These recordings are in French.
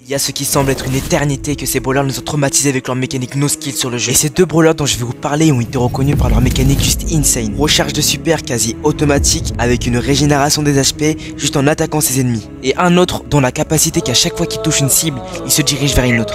Il y a ce qui semble être une éternité que ces brawlers nous ont traumatisés avec leur mécanique no skill sur le jeu. Et ces deux brawlers dont je vais vous parler ont été reconnus par leur mécanique juste insane. Recharge de super quasi automatique avec une régénération des HP juste en attaquant ses ennemis. Et un autre dont la capacité qu'à chaque fois qu'il touche une cible, il se dirige vers une autre.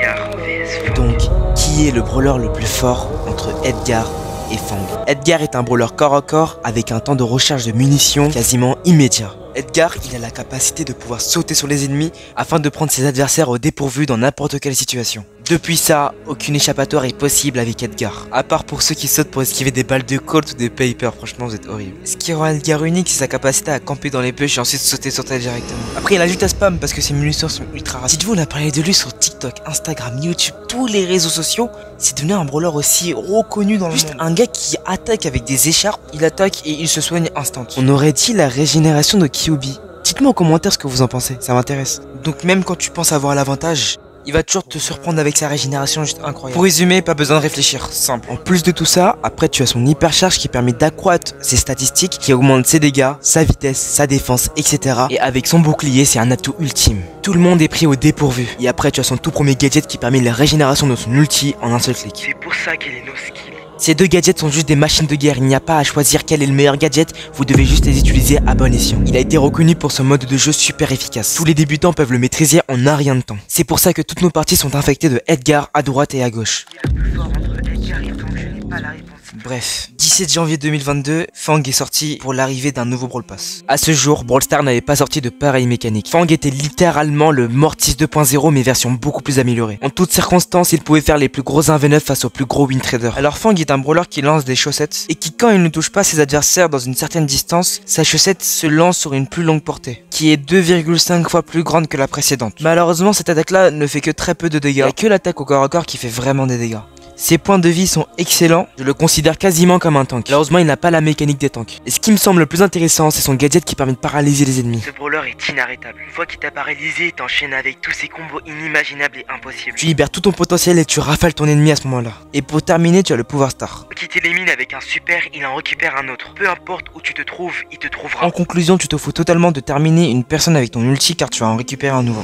Donc, qui est le brawler le plus fort entre Edgar et Fang? Edgar est un brawler corps à corps avec un temps de recharge de munitions quasiment immédiat. Edgar, il a la capacité de pouvoir sauter sur les ennemis afin de prendre ses adversaires au dépourvu dans n'importe quelle situation. Depuis ça, aucune échappatoire est possible avec Edgar. À part pour ceux qui sautent pour esquiver des balles de Colt ou des Paper, franchement vous êtes horrible. Ce qui rend Edgar unique, c'est sa capacité à camper dans les bush et ensuite sauter sur terre directement. Après il a juste à spam parce que ses munitions sont ultra rapides. Dites-vous, on a parlé de lui sur TikTok, Instagram, YouTube, tous les réseaux sociaux. C'est devenu un brawler aussi reconnu dans le monde. Juste un gars qui attaque avec des écharpes, il attaque et il se soigne instant. On aurait dit la régénération de Kyuubi. Dites-moi en commentaire ce que vous en pensez, ça m'intéresse. Donc même quand tu penses avoir l'avantage, il va toujours te surprendre avec sa régénération juste incroyable. Pour résumer, pas besoin de réfléchir, simple. En plus de tout ça, après tu as son hypercharge qui permet d'accroître ses statistiques, qui augmente ses dégâts, sa vitesse, sa défense, etc. Et avec son bouclier, c'est un atout ultime. Tout le monde est pris au dépourvu. Et après tu as son tout premier gadget qui permet la régénération de son ulti en un seul clic. C'est pour ça qu'elle est no skill. Ces deux gadgets sont juste des machines de guerre, il n'y a pas à choisir quel est le meilleur gadget, vous devez juste les utiliser à bon escient. Il a été reconnu pour son mode de jeu super efficace. Tous les débutants peuvent le maîtriser en un rien de temps. C'est pour ça que toutes nos parties sont infectées de Edgar à droite et à gauche. Il y a le plus fort entre Edgar et Fang, je n'ai pas la réponse. Bref, 17 janvier 2022, Fang est sorti pour l'arrivée d'un nouveau Brawl Pass. À ce jour, Brawl Stars n'avait pas sorti de pareille mécanique. Fang était littéralement le Mortis 2.0 mais version beaucoup plus améliorée. En toutes circonstances, il pouvait faire les plus gros 1v9 face aux plus gros win traders. Alors Fang est un brawler qui lance des chaussettes et qui, quand il ne touche pas ses adversaires dans une certaine distance, sa chaussette se lance sur une plus longue portée, qui est 2,5 fois plus grande que la précédente. Malheureusement, cette attaque-là ne fait que très peu de dégâts. Il n'y a que l'attaque au corps à corps qui fait vraiment des dégâts. Ses points de vie sont excellents, je le considère quasiment comme un tank. Malheureusement, il n'a pas la mécanique des tanks. Et ce qui me semble le plus intéressant, c'est son gadget qui permet de paralyser les ennemis. Ce brawler est inarrêtable. Une fois qu'il t'a paralysé, il t'enchaîne avec tous ses combos inimaginables et impossibles. Tu libères tout ton potentiel et tu rafales ton ennemi à ce moment-là. Et pour terminer, tu as le pouvoir star. Qui t'élimine avec un super, il en récupère un autre. Peu importe où tu te trouves, il te trouvera. En conclusion, tu te fous totalement de terminer une personne avec ton ulti car tu vas en récupérer un nouveau.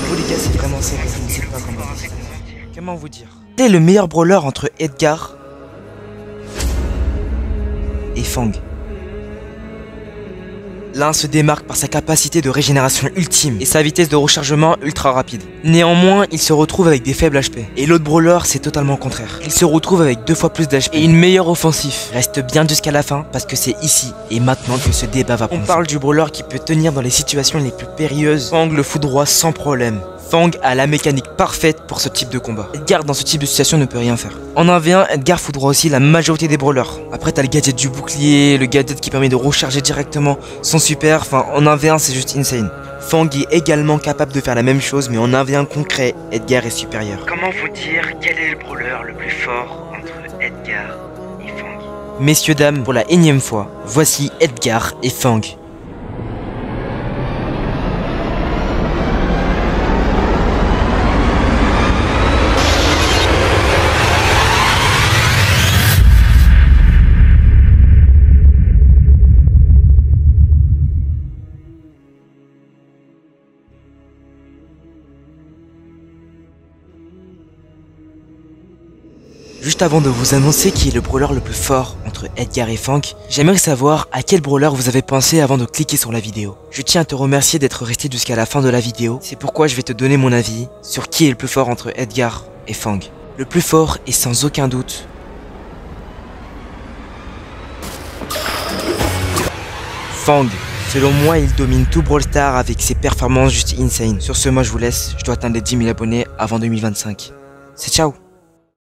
Vous les gars, c'est vraiment ça, je ne sais pas comment vous dire. Quel est le meilleur brawler entre Edgar et Fang? L'un se démarque par sa capacité de régénération ultime et sa vitesse de rechargement ultra rapide. Néanmoins, il se retrouve avec des faibles HP. Et l'autre brawler, c'est totalement le contraire. Il se retrouve avec 2 fois plus d'HP et une meilleure offensive. Reste bien jusqu'à la fin parce que c'est ici et maintenant que ce débat va prendre. On parle du brawler qui peut tenir dans les situations les plus périlleuses. Fang le foudroie sans problème. Fang a la mécanique parfaite pour ce type de combat. Edgar dans ce type de situation ne peut rien faire. En 1v1, Edgar foudroie aussi la majorité des brawlers. Après t'as le gadget du bouclier, le gadget qui permet de recharger directement son super, enfin en 1v1 c'est juste insane. Fang est également capable de faire la même chose mais en 1v1 concret, Edgar est supérieur. Comment vous dire quel est le brawler le plus fort entre Edgar et Fang? Messieurs dames, pour la énième fois, voici Edgar et Fang. Juste avant de vous annoncer qui est le brawler le plus fort entre Edgar et Fang, j'aimerais savoir à quel brawler vous avez pensé avant de cliquer sur la vidéo. Je tiens à te remercier d'être resté jusqu'à la fin de la vidéo, c'est pourquoi je vais te donner mon avis sur qui est le plus fort entre Edgar et Fang. Le plus fort est sans aucun doute Fang. Selon moi, il domine tout Brawl Stars avec ses performances juste insane. Sur ce, moi je vous laisse, je dois atteindre les 10 000 abonnés avant 2025. C'est ciao.